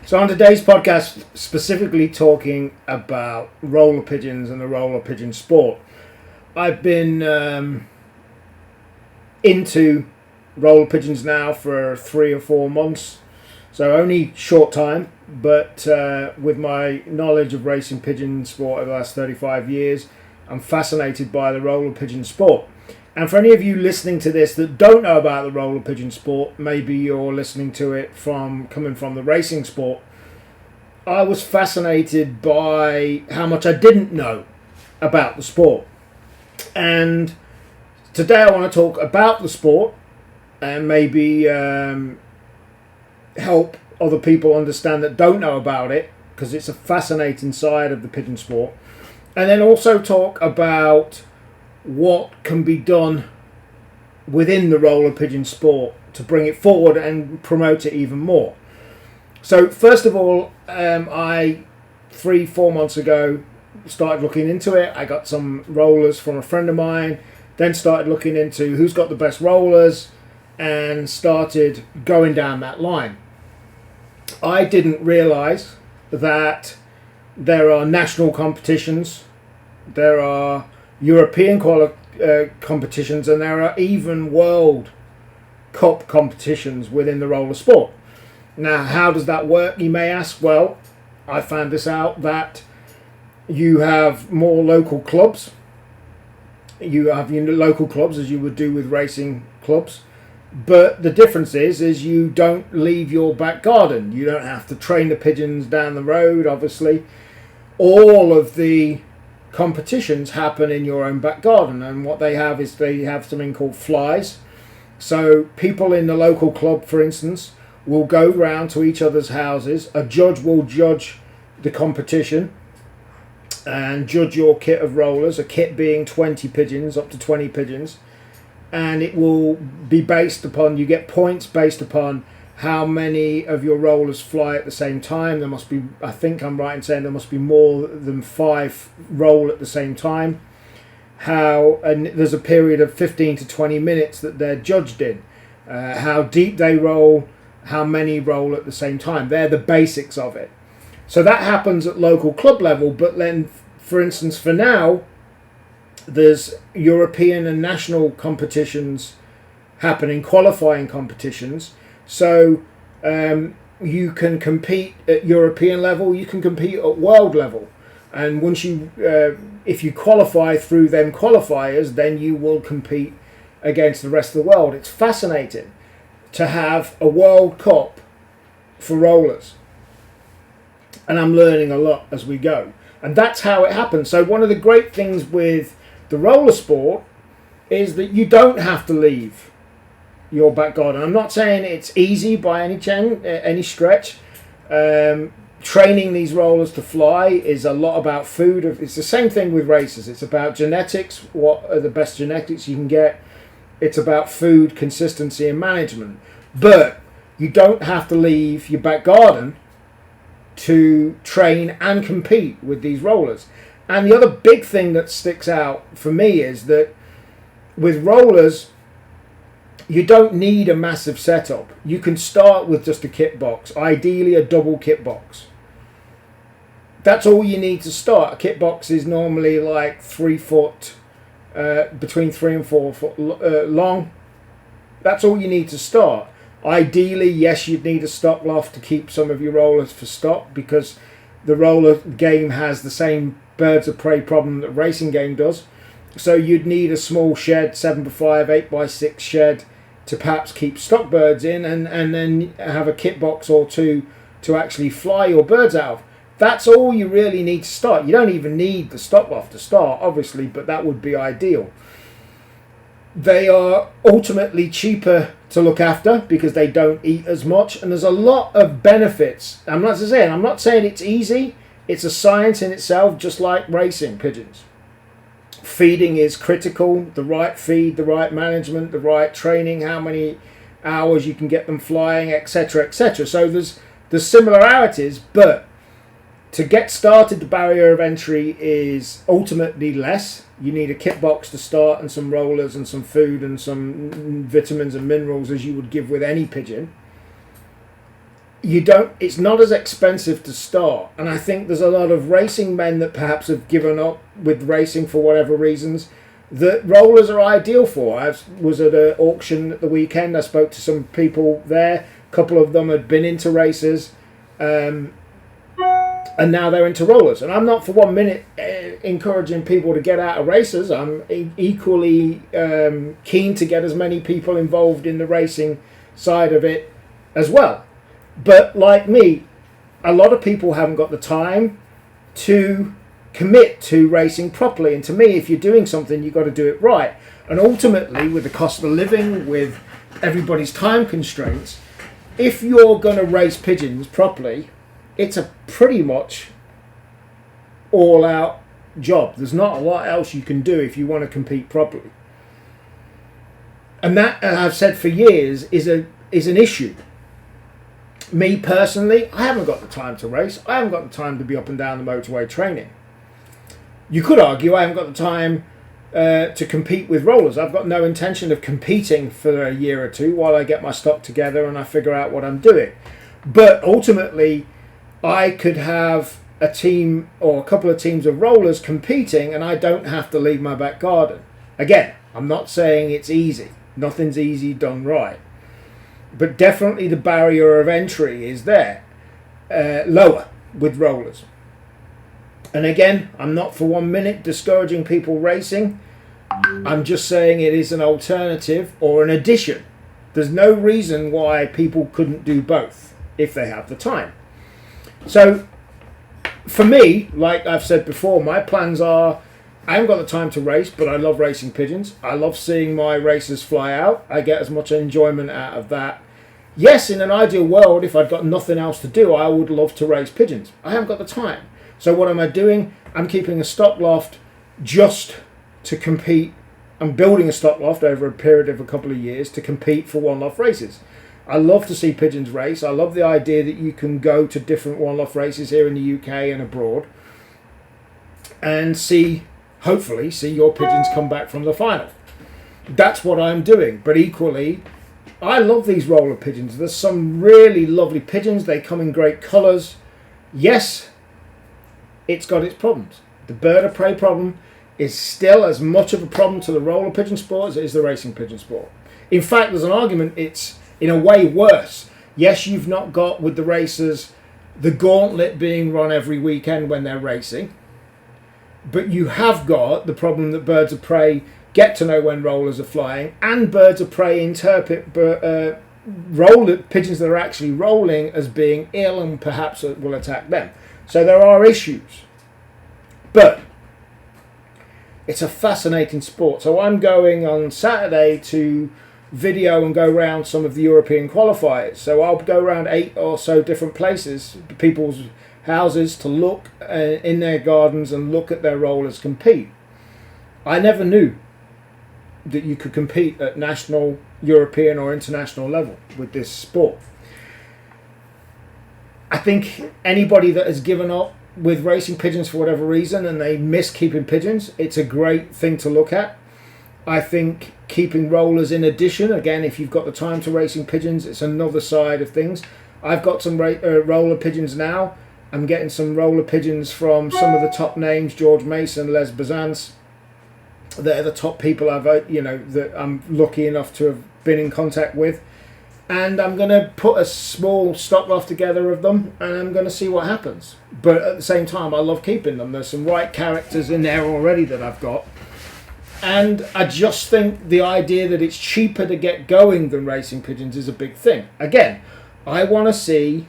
So on today's podcast, specifically talking about roller pigeons and the roller pigeon sport. I've been into roller pigeons now for 3 or 4 months, so only short time, but with my knowledge of racing pigeon sport over the last 35 years, I'm fascinated by the roller pigeon sport. And for any of you listening to this that don't know about the roller pigeon sport, maybe you're listening to it coming from the racing sport. I was fascinated by how much I didn't know about the sport. And today I want to talk about the sport and maybe help other people understand that don't know about it, because it's a fascinating side of the pigeon sport. And then also talk about what can be done within the roller pigeon sport to bring it forward and promote it even more. So first of all, I 3-4 months ago started looking into it. I got some rollers from a friend of mine, then started looking into who's got the best rollers and started going down that line. I didn't realize that there are national competitions, there are European competitions, and there are even World Cup competitions within the roller sport. Now, how does that work, you may ask? Well, I found this out that you have more local clubs. You have your local clubs as you would do with racing clubs. But the difference is you don't leave your back garden. You don't have to train the pigeons down the road, obviously. All of the competitions happen in your own back garden, and what they have is they have something called flies. So people in the local club, for instance, will go round to each other's houses. A judge will judge the competition and judge your kit of rollers, a kit being 20 pigeons, up to 20 pigeons, and it will be based upon, you get points based upon how many of your rollers fly at the same time. There must be, I think I'm right in saying there must be more than 5 roll at the same time. And there's a period of 15 to 20 minutes that they're judged in. How deep they roll, how many roll at the same time. They're the basics of it. So that happens at local club level, but then, for instance, for now, there's European and national competitions happening, qualifying competitions. So you can compete at European level, you can compete at world level. And once if you qualify through them qualifiers, then you will compete against the rest of the world. It's fascinating to have a World Cup for rollers. And I'm learning a lot as we go. And that's how it happens. So one of the great things with the roller sport is that you don't have to leave your back garden. I'm not saying it's easy by any stretch. Training these rollers to fly is a lot about food. It's the same thing with races. It's about genetics, what are the best genetics you can get. It's about food, consistency and management. But you don't have to leave your back garden to train and compete with these rollers. And the other big thing that sticks out for me is that with rollers, you don't need a massive setup. You can start with just a kit box, ideally a double kit box. That's all you need to start. A kit box is normally like 3 foot, between 3 and 4 foot long. That's all you need to start. Ideally, yes, you'd need a stock loft to keep some of your rollers for stock, because the roller game has the same birds of prey problem that racing game does. So you'd need a small shed, 7x5, 8x6 shed, to perhaps keep stock birds in, and then have a kit box or two to actually fly your birds out of. That's all you really need to start. You don't even need the stock loft to start, obviously, but that would be ideal. They are ultimately cheaper to look after because they don't eat as much, and there's a lot of benefits. I'm not saying it's easy. It's a science in itself, just like racing pigeons. Feeding is critical. The right feed, the right management, the right training, how many hours you can get them flying, etc., etc. So there's similarities, but to get started, the barrier of entry is ultimately less. You need a kit box to start, and some rollers and some food and some vitamins and minerals, as you would give with any pigeon. it's not as expensive to start. And I think there's a lot of racing men that perhaps have given up with racing for whatever reasons that rollers are ideal for. I was at an auction at the weekend. I spoke to some people there. A couple of them had been into races, and now they're into rollers. And I'm not for 1 minute encouraging people to get out of races. I'm equally keen to get as many people involved in the racing side of it as well. But like me, a lot of people haven't got the time to commit to racing properly. And to me, if you're doing something, you've got to do it right. And ultimately, with the cost of living, with everybody's time constraints, if you're going to race pigeons properly, it's a pretty much all-out job. There's not a lot else you can do if you want to compete properly. And that, as I've said for years, is an issue. Me personally, I haven't got the time to race. I haven't got the time to be up and down the motorway training. You could argue I haven't got the time to compete with rollers. I've got no intention of competing for a year or two while I get my stock together and I figure out what I'm doing. But ultimately, I could have a team or a couple of teams of rollers competing and I don't have to leave my back garden. Again, I'm not saying it's easy. Nothing's easy done right. But definitely the barrier of entry is there, lower with rollers. And again, I'm not for 1 minute discouraging people racing. I'm just saying it is an alternative or an addition. There's no reason why people couldn't do both if they have the time. So for me, like I've said before, my plans are, I haven't got the time to race, but I love racing pigeons. I love seeing my racers fly out. I get as much enjoyment out of that. Yes, in an ideal world, if I'd got nothing else to do, I would love to race pigeons. I haven't got the time. So what am I doing? I'm keeping a stock loft just to compete. I'm building a stock loft over a period of a couple of years to compete for one-off races. I love to see pigeons race. I love the idea that you can go to different one-off races here in the UK and abroad and hopefully see your pigeons come back from the final. That's what I'm doing. But equally, I love these roller pigeons. There's some really lovely pigeons. They come in great colours. Yes, it's got its problems. The bird of prey problem is still as much of a problem to the roller pigeon sport as it is the racing pigeon sport. In fact, there's an argument it's in a way worse. Yes, you've not got with the racers the gauntlet being run every weekend when they're racing, but you have got the problem that birds of prey get to know when rollers are flying, and birds of prey interpret roller pigeons that are actually rolling as being ill and perhaps will attack them. So there are issues. But it's a fascinating sport. So I'm going on Saturday to video and go around some of the European qualifiers. So I'll go around 8 or so different places, people's houses, to look in their gardens and look at their rollers compete. I never knew that you could compete at national, European or international level with this sport. I think anybody that has given up with racing pigeons for whatever reason and they miss keeping pigeons, it's a great thing to look at. I think keeping rollers in addition, again, if you've got the time to racing pigeons, it's another side of things. I've got some roller pigeons now. I'm getting some roller pigeons from some of the top names, George Mason, Les Bazance. They're the top people that I'm lucky enough to have been in contact with. And I'm going to put a small stock loft together of them and I'm going to see what happens. But at the same time, I love keeping them. There's some right characters in there already that I've got. And I just think the idea that it's cheaper to get going than racing pigeons is a big thing. Again, I want to see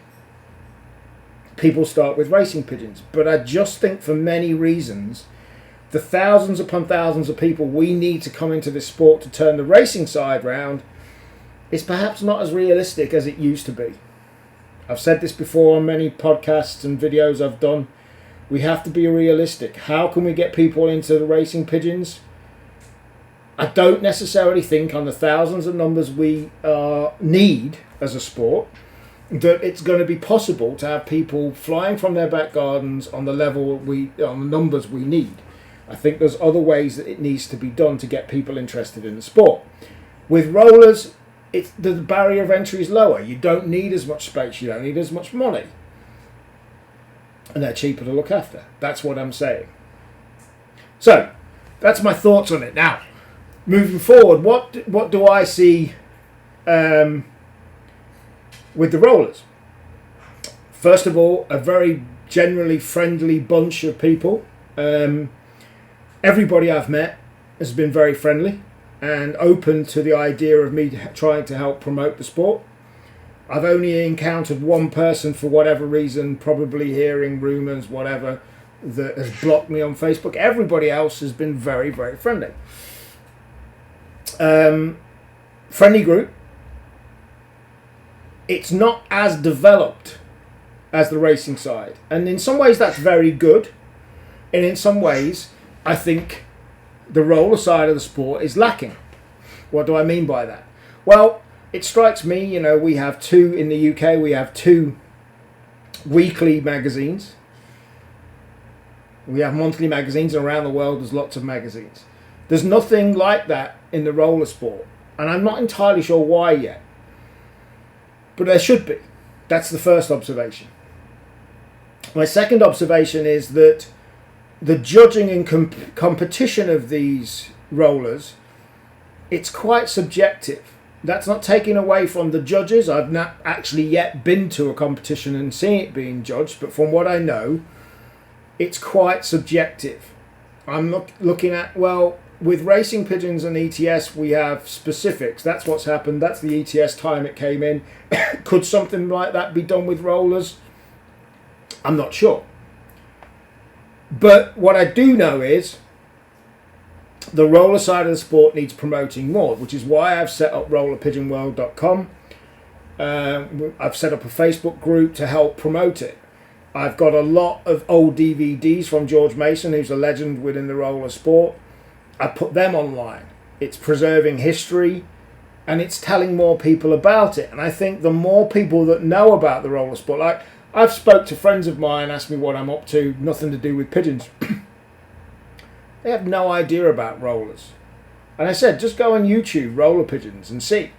people start with racing pigeons. But I just think for many reasons, the thousands upon thousands of people we need to come into this sport to turn the racing side round is perhaps not as realistic as it used to be. I've said this before on many podcasts and videos I've done. We have to be realistic. How can we get people into the racing pigeons? I don't necessarily think on the thousands of numbers we need as a sport that it's going to be possible to have people flying from their back gardens on the level on the numbers we need. I think there's other ways that it needs to be done to get people interested in the sport. With rollers, the barrier of entry is lower. You don't need as much space. You don't need as much money. And they're cheaper to look after. That's what I'm saying. So, that's my thoughts on it. Now, moving forward, what do I see with the rollers? First of all, a very generally friendly bunch of people. Everybody I've met has been very friendly and open to the idea of me trying to help promote the sport. I've only encountered one person, for whatever reason, probably hearing rumours, whatever, that has blocked me on Facebook. Everybody else has been very, very friendly. Friendly group. It's not as developed as the racing side. And in some ways that's very good. And in some ways, I think the roller side of the sport is lacking. What do I mean by that? Well, it strikes me, we have two in the UK, we have two weekly magazines. We have monthly magazines, and around the world there's lots of magazines. There's nothing like that in the roller sport, and I'm not entirely sure why yet. But there should be. That's the first observation. My second observation is that the judging and competition of these rollers, it's quite subjective. That's not taking away from the judges. I've not actually yet been to a competition and seen it being judged, but from what I know, it's quite subjective. I'm looking at, with racing pigeons and ETS, we have specifics. That's what's happened. That's the ETS time it came in. Could something like that be done with rollers? I'm not sure. But what I do know is the roller side of the sport needs promoting more, which is why I've set up rollerpigeonworld.com. I've set up a Facebook group to help promote it. I've got a lot of old DVDs from George Mason, who's a legend within the roller sport. I put them online. It's preserving history, and it's telling more people about it. And I think the more people that know about the roller sport, like I've spoke to friends of mine, asked me what I'm up to, nothing to do with pigeons. They have no idea about rollers. And I said, just go on YouTube, roller pigeons, and see.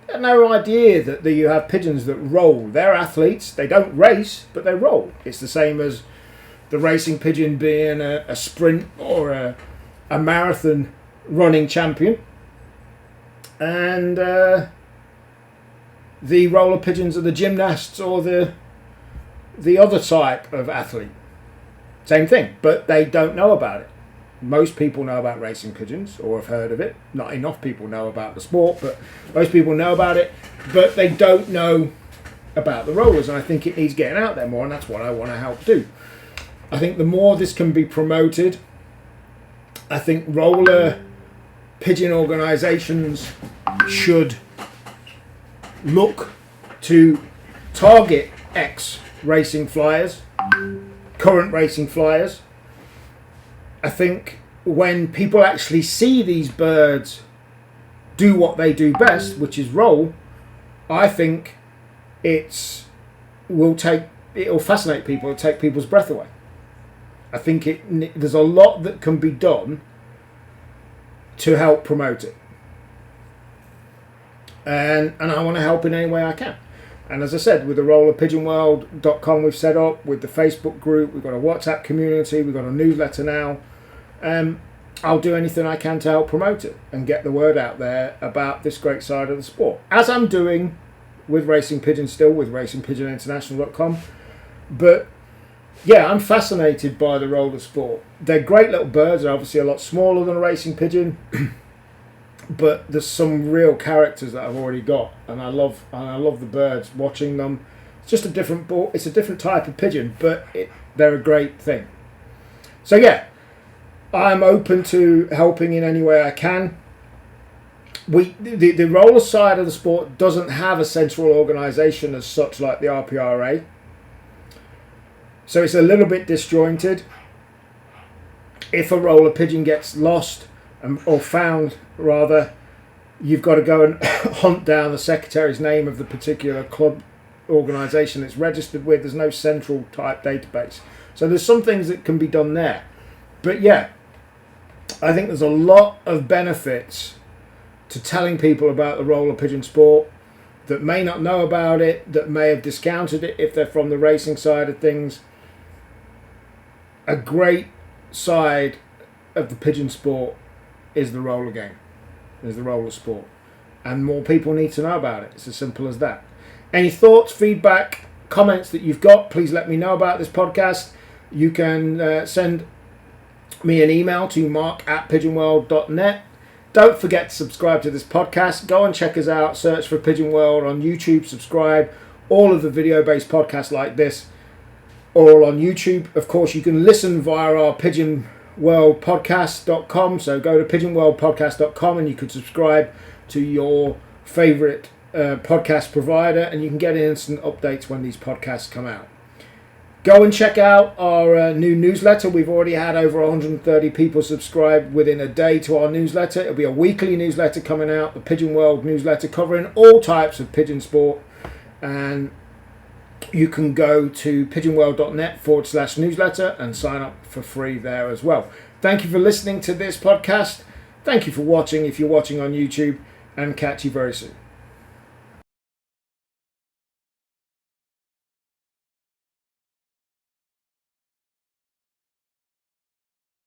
They have no idea that you have pigeons that roll. They're athletes. They don't race, but they roll. It's the same as the racing pigeon being a sprint or a marathon running champion. And the roller pigeons are the gymnasts or the other type of athlete. Same thing, but they don't know about it. Most people know about racing pigeons or have heard of it. Not enough people know about the sport, but most people know about it, but they don't know about the rollers, and I think it needs getting out there more, and that's what I want to help do. I think the more this can be promoted, I think roller pigeon organisations should look to target ex-racing flyers, current racing flyers. I think when people actually see these birds do what they do best, which is roll, I think it'll fascinate people, it'll take people's breath away. I think there's a lot that can be done to help promote it. And I want to help in any way I can. And as I said, with the rollerpigeonworld.com we've set up, with the Facebook group, we've got a WhatsApp community, we've got a newsletter now. I'll do anything I can to help promote it and get the word out there about this great side of the sport, as I'm doing with Racing Pigeon still, with racingpigioninternational.com. But yeah, I'm fascinated by the roller sport. They're great little birds. They're obviously a lot smaller than a racing pigeon, but there's some real characters that I've already got, and I love the birds. Watching them, it's just a different ball. It's a different type of pigeon, but they're a great thing. So yeah, I'm open to helping in any way I can. The roller side of the sport doesn't have a central organisation as such like the RPRA. So it's a little bit disjointed. If a roller pigeon gets lost, or found rather, you've got to go and hunt down the secretary's name of the particular club organisation it's registered with. There's no central type database. So there's some things that can be done there. But yeah, I think there's a lot of benefits to telling people about the roller pigeon sport that may not know about it, that may have discounted it if they're from the racing side of things. A great side of the pigeon sport is the roller game, is the roller sport. And more people need to know about it. It's as simple as that. Any thoughts, feedback, comments that you've got, please let me know about this podcast. You can send me an email to mark@pigeonworld.net. Don't forget to subscribe to this podcast. Go and check us out. Search for Pigeon World on YouTube. Subscribe. All of the video-based podcasts like this are all on YouTube. Of course, you can listen via our pigeonworldpodcast.com. So go to pigeonworldpodcast.com and you can subscribe to your favorite podcast provider, and you can get instant updates when these podcasts come out. Go and check out our new newsletter. We've already had over 130 people subscribe within a day to our newsletter. It'll be a weekly newsletter coming out, the Pigeon World newsletter, covering all types of pigeon sport. And you can go to pigeonworld.net/newsletter and sign up for free there as well. Thank you for listening to this podcast. Thank you for watching if you're watching on YouTube, and catch you very soon.